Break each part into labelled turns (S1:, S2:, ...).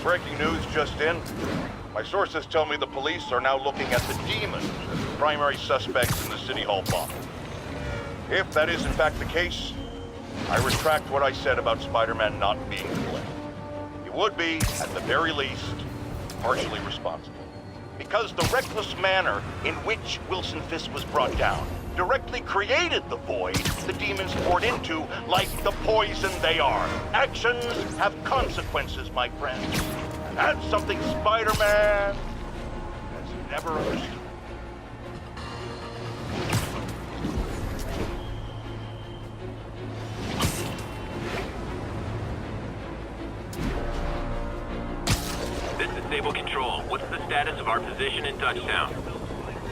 S1: breaking news just in. My sources tell me the police are now looking at the demons as the primary suspects in the City Hall bomb. If that is in fact the case, I retract what I said about Spider-Man not being to blame. He would be, at the very least, partially responsible. Because the reckless manner in which Wilson Fisk was brought down directly created the void the demons poured into like the poison they are. Actions have consequences, my friend. And that's something Spider-Man has never understood.
S2: This is Sable Control. What's the status of our position in Touchdown?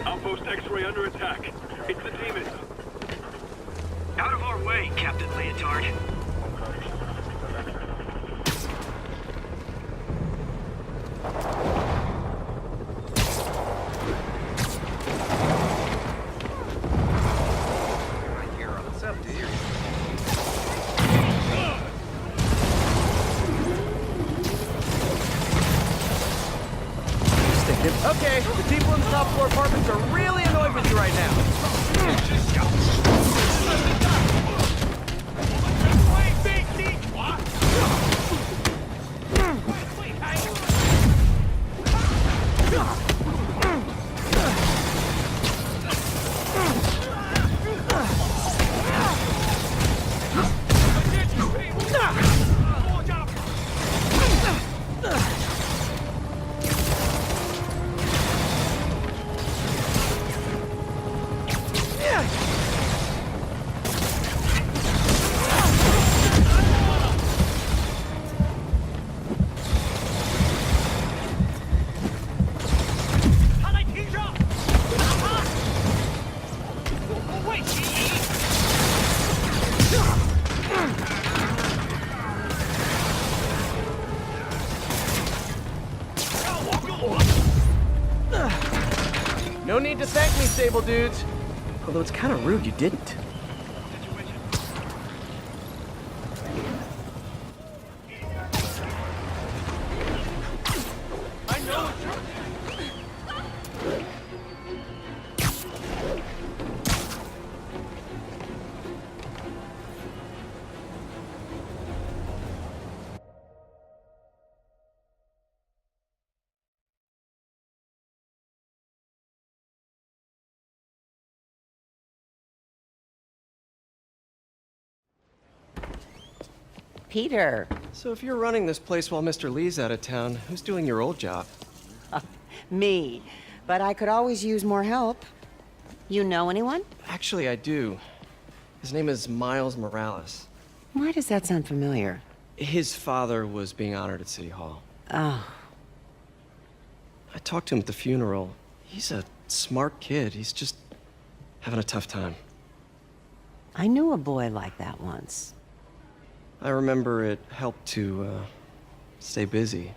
S3: Outpost X-Ray under attack. It's the demons.
S4: Out of our way, Captain Leotard.
S5: What's up, dude?
S6: Okay, the people in the top floor apartments are really annoyed with you right now. No need to thank me, Sable dudes. Although it's kind of rude you didn't.
S7: Peter.
S6: So if you're running this place while Mr. Lee's out of town, who's doing your old job?
S7: Me. But I could always use more help. You know anyone?
S6: Actually, I do. His name is Miles Morales.
S7: Why does that sound familiar?
S6: His father was being honored at City Hall.
S7: Oh.
S6: I talked to him at the funeral. He's a smart kid. He's just having a tough time.
S7: I knew a boy like that once.
S6: I remember it helped to stay busy.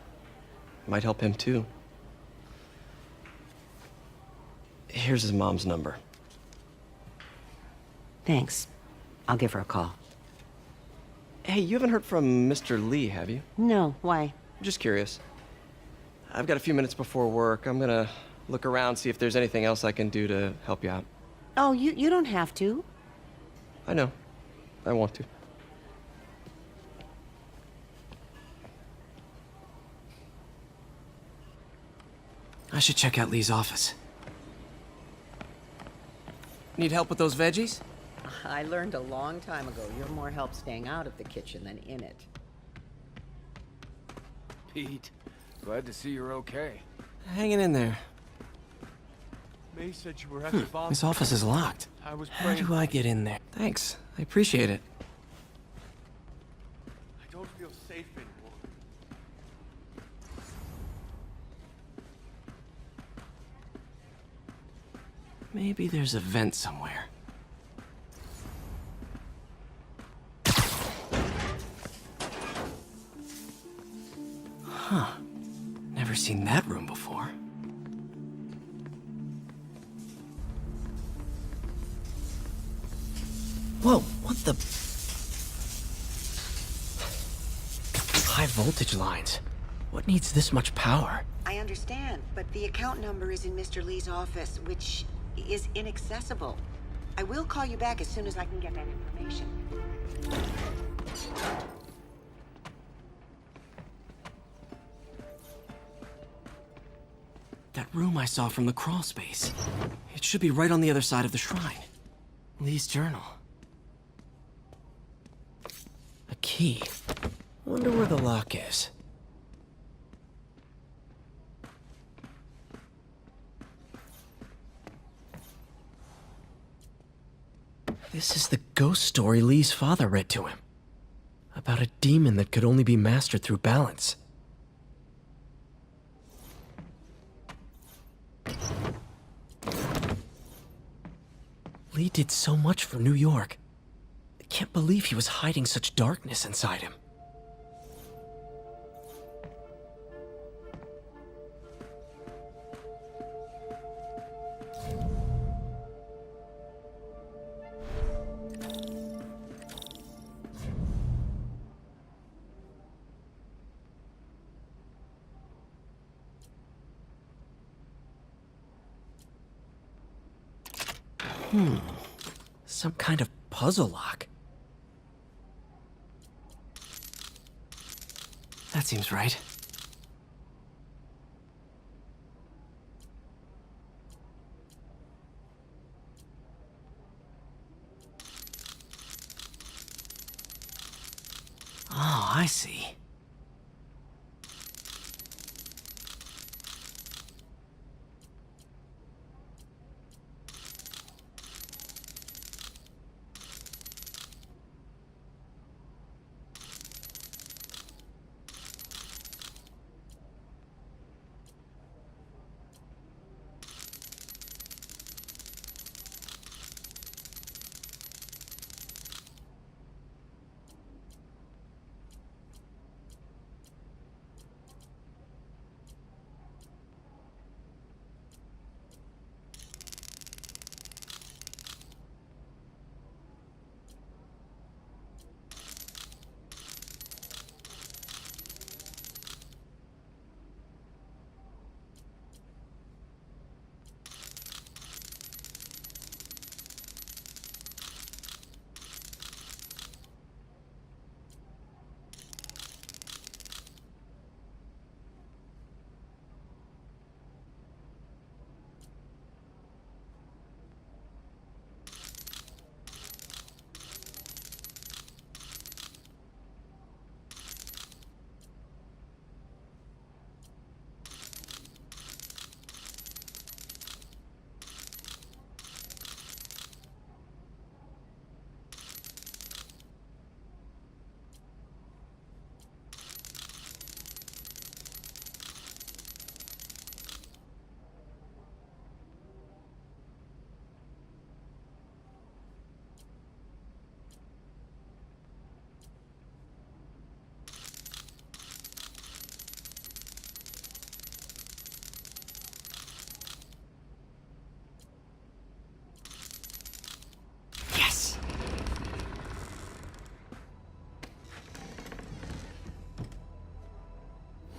S6: Might help him too. Here's his mom's number.
S7: Thanks. I'll give her a call.
S6: Hey, you haven't heard from Mr. Lee, have you?
S7: No, why?
S6: I'm just curious. I've got a few minutes before work. I'm gonna look around, see if there's anything else I can do to help you out.
S7: Oh, you don't have to.
S6: I know. I want to. I should check out Lee's office. Need help with those veggies?
S7: I learned a long time ago you're more help staying out of the kitchen than in it.
S5: Pete, glad to see you're okay.
S6: Hanging in there.
S3: May said you were at the bomb.
S6: This office is locked.
S3: I was
S6: How
S3: praying.
S6: do I get in there? Thanks. I appreciate it.
S3: I don't feel safe anymore.
S6: Maybe there's a vent somewhere. Huh. Never seen that room before. Whoa, what the? High voltage lines. What needs this much power?
S7: I understand, but the account number is in Mr. Lee's office, which is inaccessible. I will call you back as soon as I can get that information.
S6: That room I saw from the crawl space. It should be right on the other side of the shrine. Lee's journal. A key. Wonder where the lock is. This is the ghost story Lee's father read to him. About a demon that could only be mastered through balance. Lee did so much for New York. I can't believe he was hiding such darkness inside him. Some kind of puzzle lock. That seems right. Oh, I see.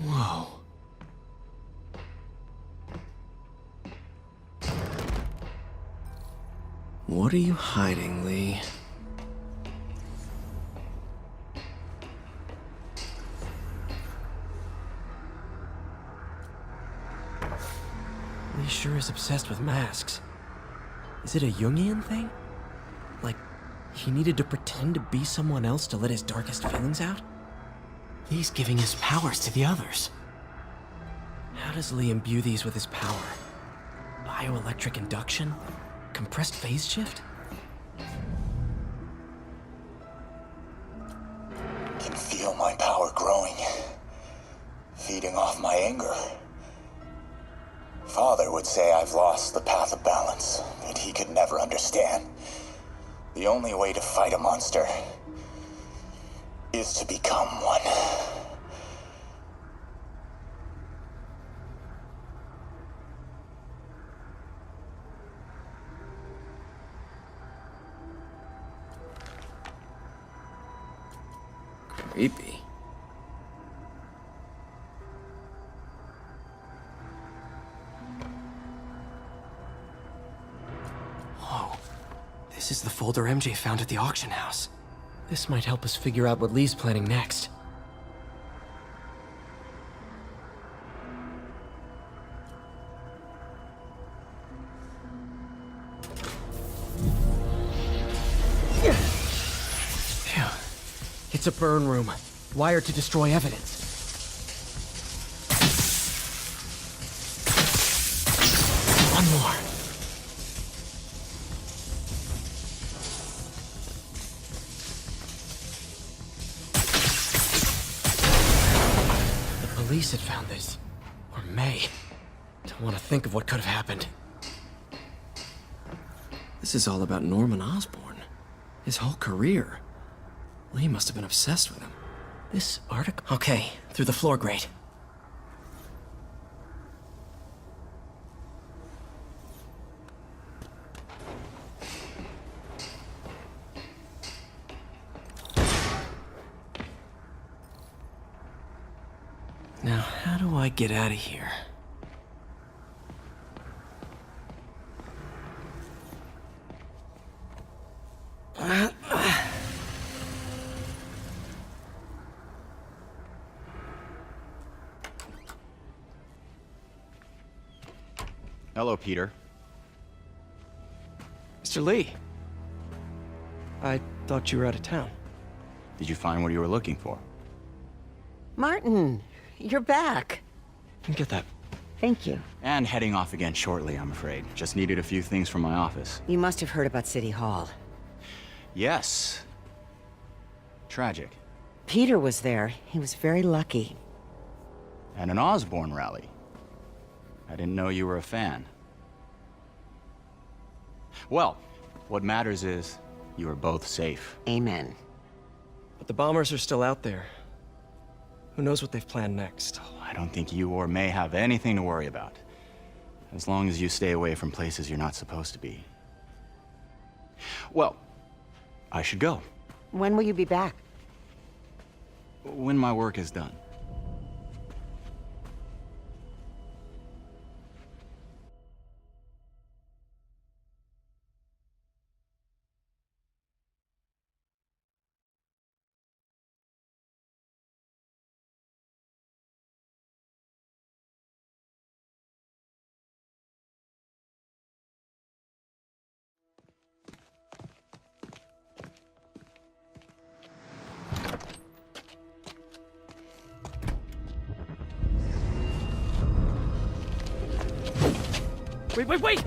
S6: Whoa. What are you hiding, Lee? Lee sure is obsessed with masks. Is it a Jungian thing? Like, he needed to pretend to be someone else to let his darkest feelings out? Lee's giving his powers to the others. How does Lee imbue these with his power? Bioelectric induction? Compressed phase shift?
S8: Can feel my power growing, feeding off my anger. Father would say I've lost the path of balance, that he could never understand. The only way to fight a monster is to become one.
S6: Creepy. was the folder MJ found at the auction house. This might help us figure out what Lee's planning next. Phew. It's a burn room, wired to destroy evidence. One more. The police had found this. Or may. Don't want to think of what could have happened. This is all about Norman Osborn. His whole career. Lee must have been obsessed with him. This article... Okay, through the floor grate. Now, how do I get out of here?
S9: Hello, Peter.
S6: Mr. Lee. I thought you were out of town.
S9: Did you find what you were looking for?
S7: Martin, you're back.
S6: Get that.
S7: Thank you.
S9: And heading off again shortly, I'm afraid. Just needed a few things from my office.
S7: You must have heard about City Hall.
S9: Yes. Tragic.
S7: Peter was there. He was very lucky.
S9: And an Osborn rally. I didn't know you were a fan. Well, what matters is you are both safe.
S7: Amen.
S6: But the bombers are still out there. Who knows what they've planned next?
S9: I don't think you or May have anything to worry about. As long as you stay away from places you're not supposed to be. Well, I should go.
S7: When will you be back?
S9: When my work is done.
S6: Wait!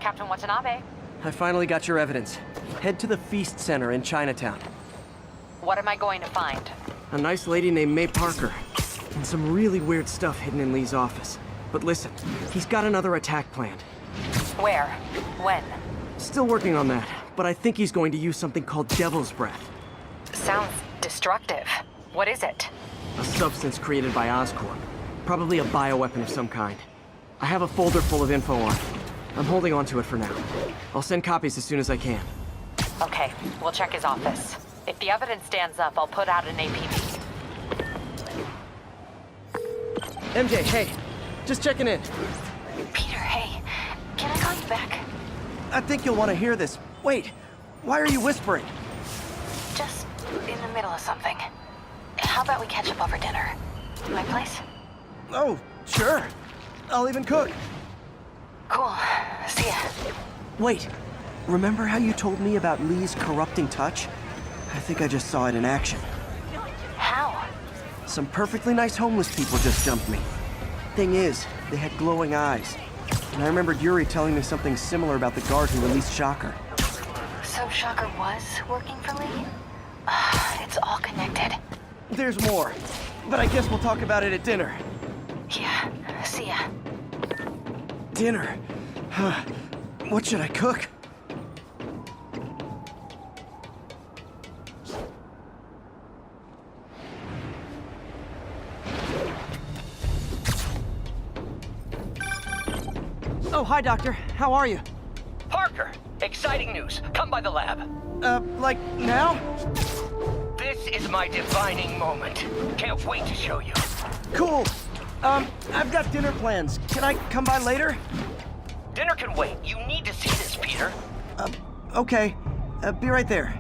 S10: Captain Watanabe.
S6: I finally got your evidence. Head to the Feast Center in Chinatown.
S10: What am I going to find?
S6: A nice lady named May Parker. And some really weird stuff hidden in Lee's office. But listen, he's got another attack planned.
S10: Where? When?
S6: Still working on that, but I think he's going to use something called Devil's Breath.
S10: Sounds destructive. What is it?
S6: A substance created by Oscorp. Probably a bioweapon of some kind. I have a folder full of info on it. I'm holding on to it for now. I'll send copies as soon as I can.
S10: Okay, we'll check his office. If the evidence stands up, I'll put out an APB.
S6: MJ, hey. Just checking in.
S10: Peter, hey. Can I call you back?
S6: I think you'll want to hear this. Wait. Why are you whispering?
S10: Just in the middle of something. How about we catch up over dinner? My place?
S6: Oh, sure. I'll even cook.
S10: Cool. See ya.
S6: Wait. Remember how you told me about Lee's corrupting touch? I think I just saw it in action.
S10: How?
S6: Some perfectly nice homeless people just jumped me. Thing is, they had glowing eyes. And I remembered Yuri telling me something similar about the guard who released Shocker.
S10: So Shocker was working for Lee? It's all connected.
S6: There's more. But I guess we'll talk about it at dinner.
S10: Yeah. See ya.
S6: Dinner? Huh. What should I cook? Oh, hi, Doctor. How are you?
S11: Parker, exciting news. Come by the lab.
S6: Like now?
S11: This is my defining moment. Can't wait to show you.
S6: Cool. I've got dinner plans. Can I come by later?
S11: Dinner can wait. You need to see this, Peter.
S6: Okay. Be right there.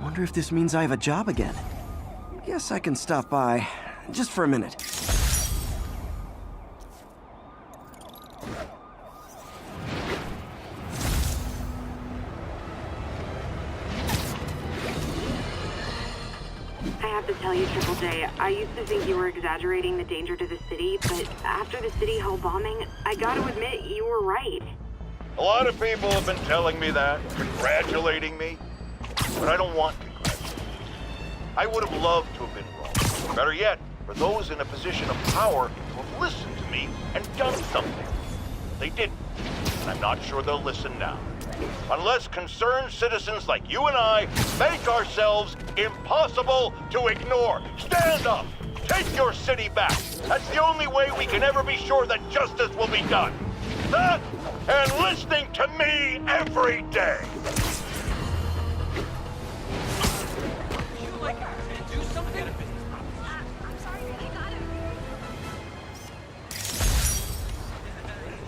S6: Wonder if this means I have a job again. Guess I can stop by. Just for a minute.
S12: I have to tell you, Triple J, I used to think you were exaggerating the danger to the city, but after the City Hall bombing, I gotta admit, you were right.
S1: A lot of people have been telling me that, congratulating me, but I don't want congratulations. I would have loved to have been wrong. Better yet, for those in a position of power to have listened to me and done something. They didn't, and I'm not sure they'll listen now. Unless concerned citizens like you and I make ourselves impossible to ignore. Stand up! Take your city back! That's the only way we can ever be sure that justice will be done. That and listening to me every day.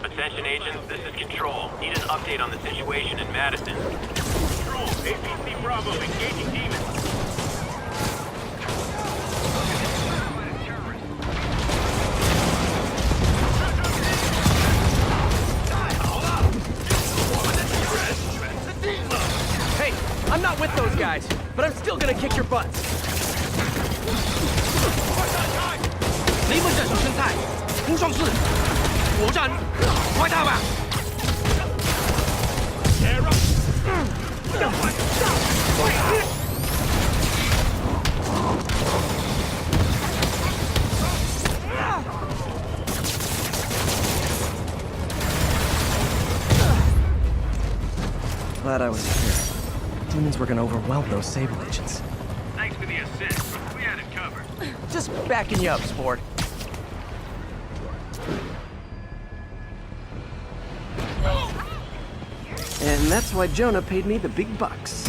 S2: Attention agents, this is Control. Need an update on the situation in Madison.
S3: Control, APC Bravo, engaging demons.
S6: Hey, I'm not with those guys, but I'm still gonna kick your butts.
S4: 雷蒙战手生态，冲撞式，火战，快打吧！
S6: Glad I was here. Demons were gonna overwhelm those Sable agents.
S3: Thanks for the assist, but we had it covered.
S6: Just backing you up, sport. And that's why Jonah paid me the big bucks.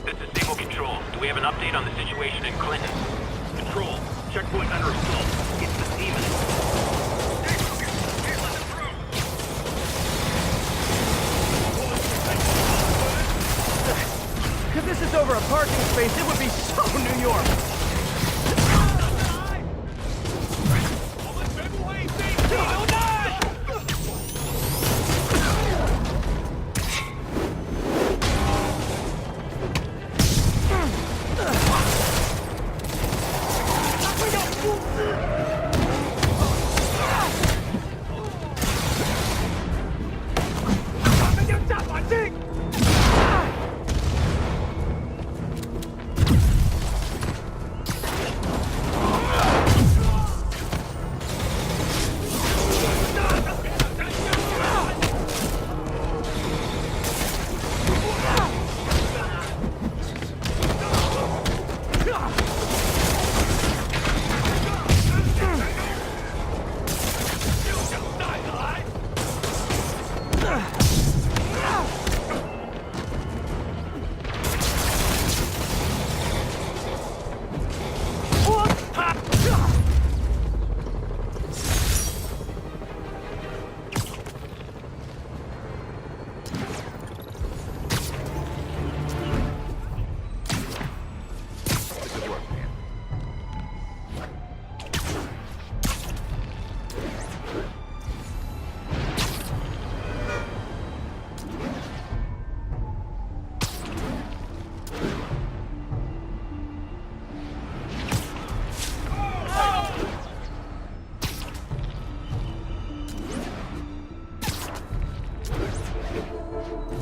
S2: This is Stable Control. Do we have an update on the situation in Clinton?
S3: Control, checkpoint under assault. It's the demon.
S6: If this is over a parking space, it would be so New York.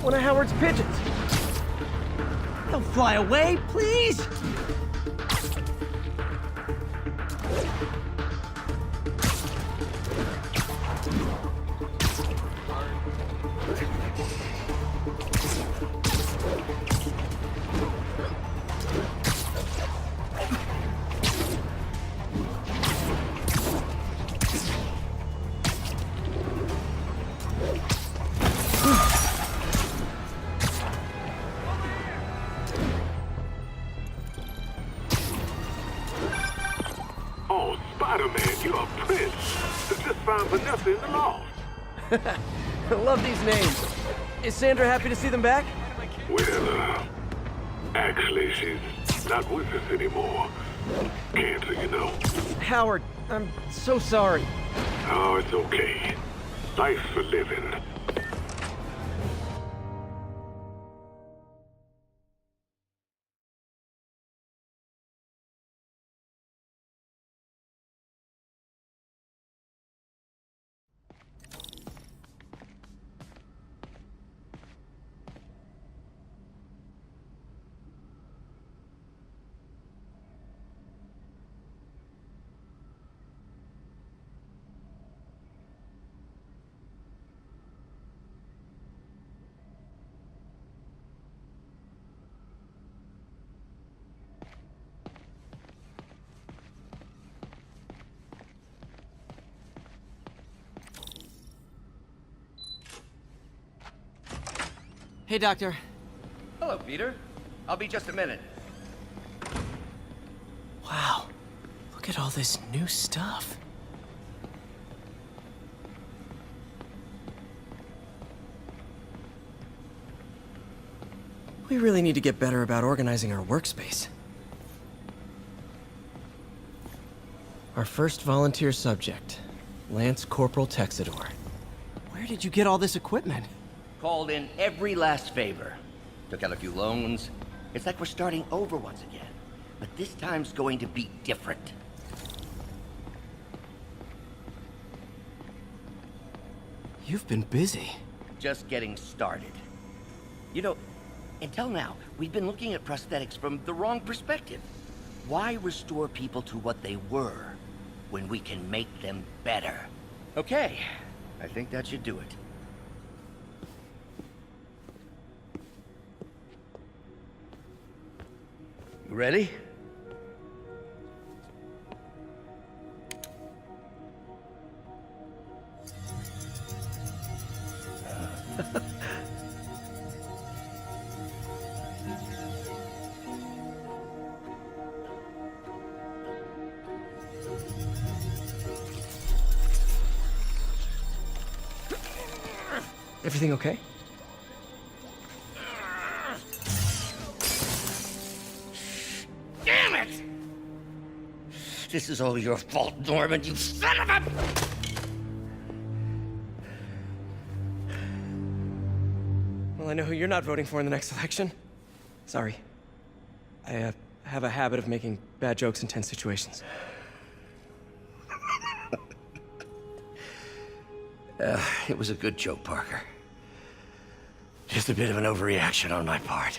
S4: One of Howard's pigeons. Don't fly away, please!
S3: Oh, Spider-Man, you're a prince. Just found Vanessa in the loft.
S4: I love these names. Is Sandra happy to see them back?
S3: Well, actually, she's not with us anymore. Cancer, you know.
S4: Howard, I'm so sorry.
S3: Oh, it's okay. Life's for living.
S4: Hey, Doctor.
S11: Hello, Peter. I'll be just a minute.
S6: Wow. Look at all this new stuff. We really need to get better about organizing our workspace. Our first volunteer subject, Lance Corporal Texador. Where did you get all this equipment?
S11: Called in every last favor. Took out a few loans. It's like we're starting over once again. But this time's going to be different.
S6: You've been busy.
S11: Just getting started. You know, until now, we've been looking at prosthetics from the wrong perspective. Why restore people to what they were when we can make them better? Okay, I think that should do it. You ready?
S4: Everything okay?
S11: Damn it! This is all your fault, Norman, you son of a...
S4: Well, I know who you're not voting for in the next election. Sorry. I have a habit of making bad jokes in tense situations.
S11: It was a good joke, Parker. Just a bit of an overreaction on my part.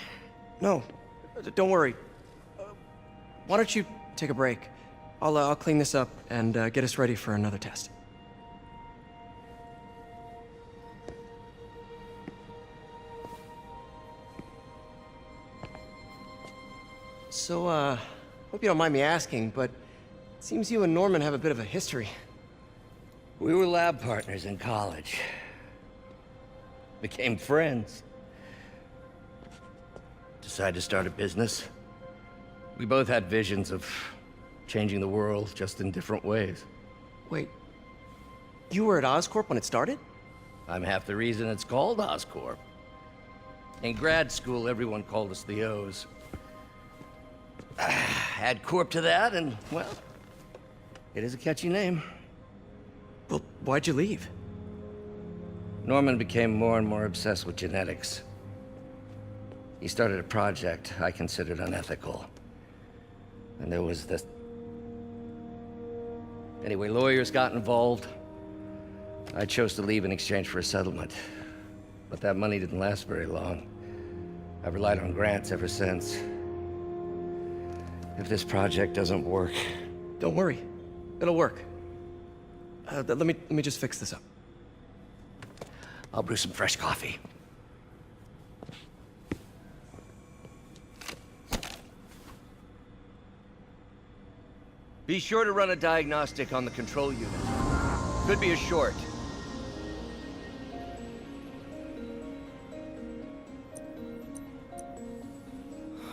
S4: No, don't worry. Why don't you take a break? I'll clean this up and get us ready for another test. So, hope you don't mind me asking, but it seems you and Norman have a bit of a history.
S11: We were lab partners in college. Became friends. Decided to start a business. We both had visions of changing the world, just in different ways.
S4: Wait, you were at Oscorp when it started?
S11: I'm half the reason it's called Oscorp. In grad school, everyone called us the O's. Add Corp to that, and, well, it is a catchy name.
S4: Well, why'd you leave?
S11: Norman became more and more obsessed with genetics. He started a project I considered unethical. And there was this... Anyway, lawyers got involved. I chose to leave in exchange for a settlement. But that money didn't last very long. I've relied on grants ever since. If this project doesn't work...
S4: Don't worry. It'll work. Let me just fix this up.
S11: I'll brew some fresh coffee. Be sure to run a diagnostic on the control unit. Could be a short.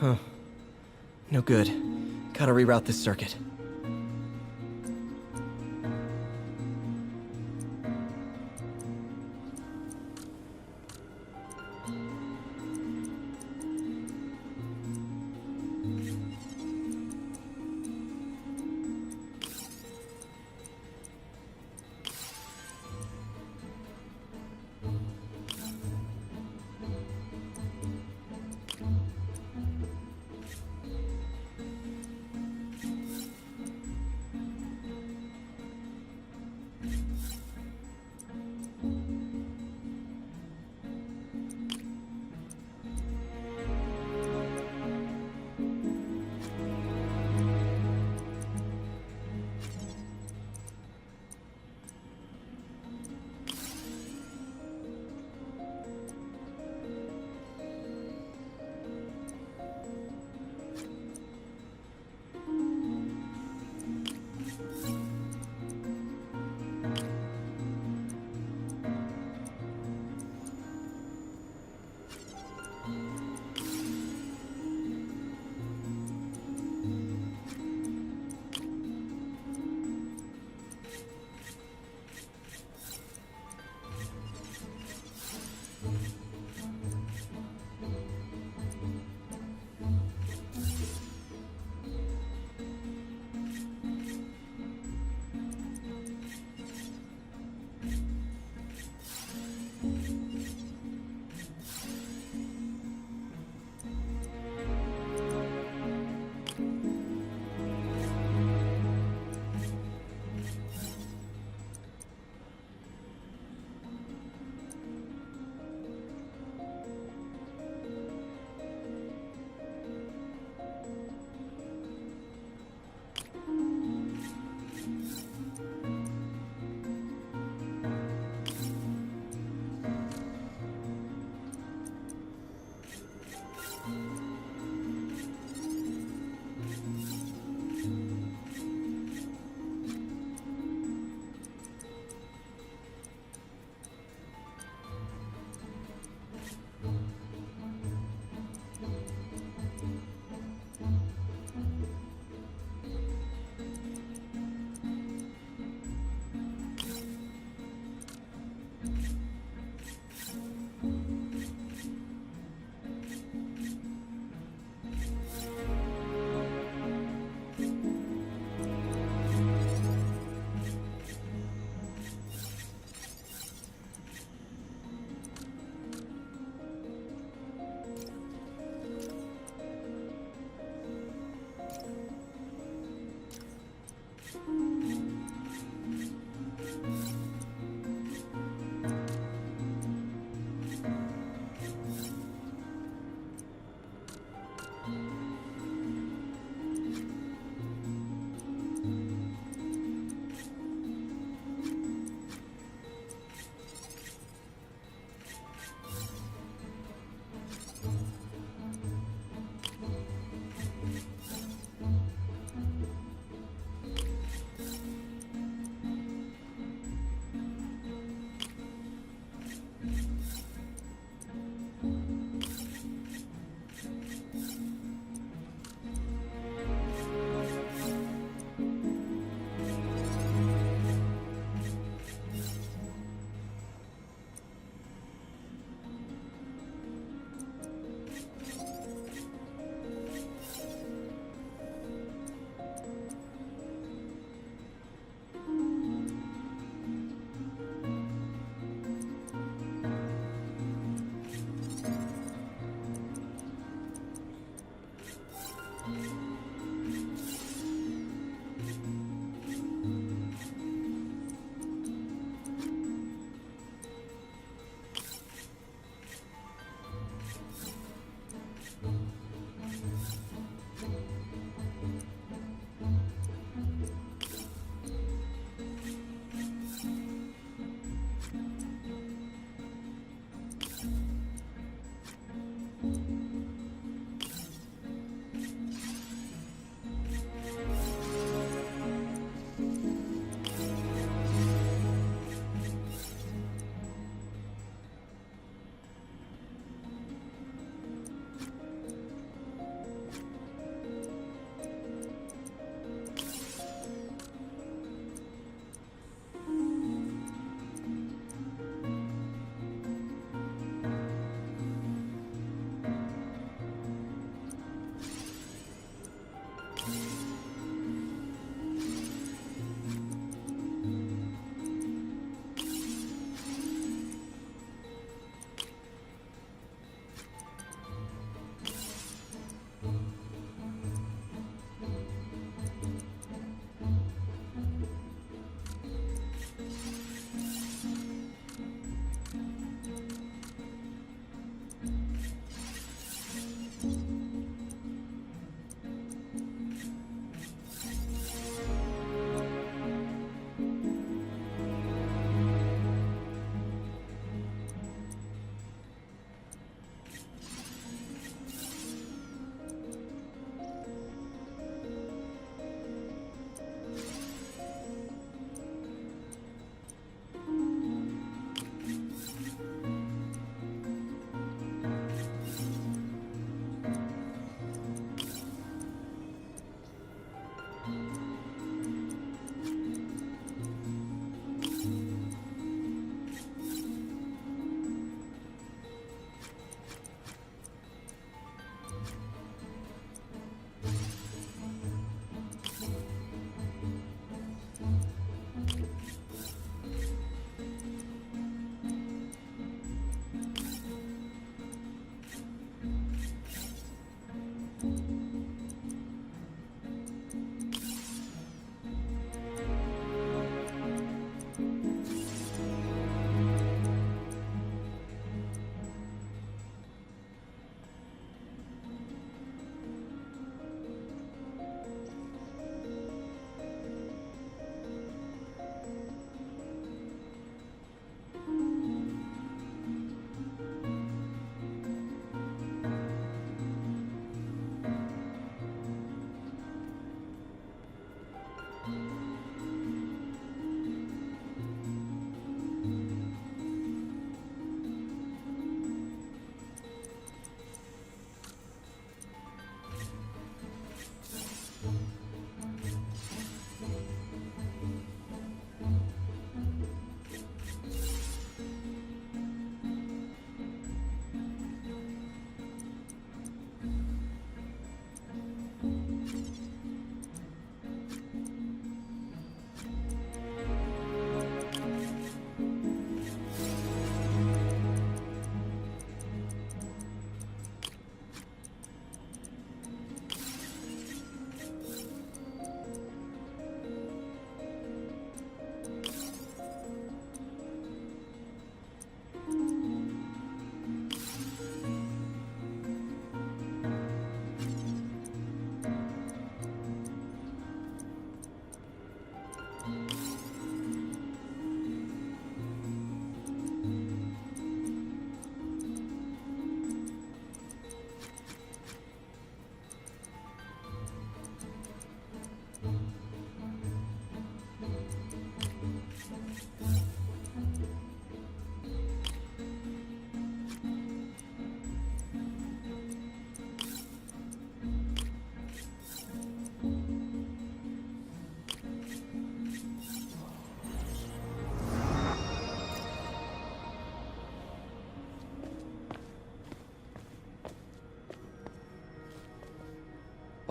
S6: Huh. No good. Gotta reroute this circuit.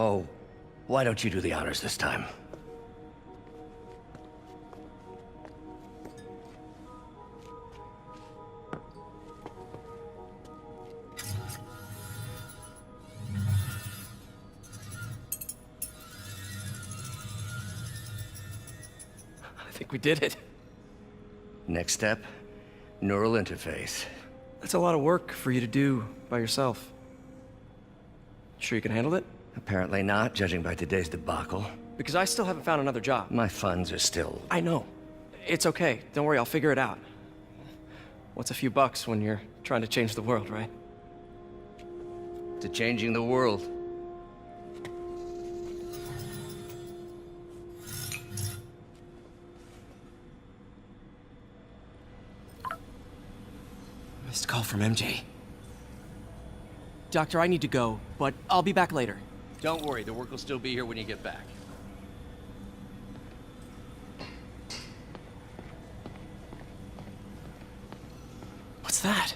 S11: Oh, why don't you do the honors this time?
S4: I think we did it.
S11: Next step, neural interface.
S4: That's a lot of work for you to do by yourself. Sure you can handle it?
S11: Apparently not, judging by today's debacle.
S4: Because I still haven't found another job.
S11: My funds are still...
S4: I know. It's okay. Don't worry, I'll figure it out. What's a few bucks when you're trying to change the world, right?
S11: to changing the world.
S6: Missed call from MJ.
S4: Doctor, I need to go, but I'll be back later.
S13: Don't worry, the work will still be here when you get back.
S6: What's that?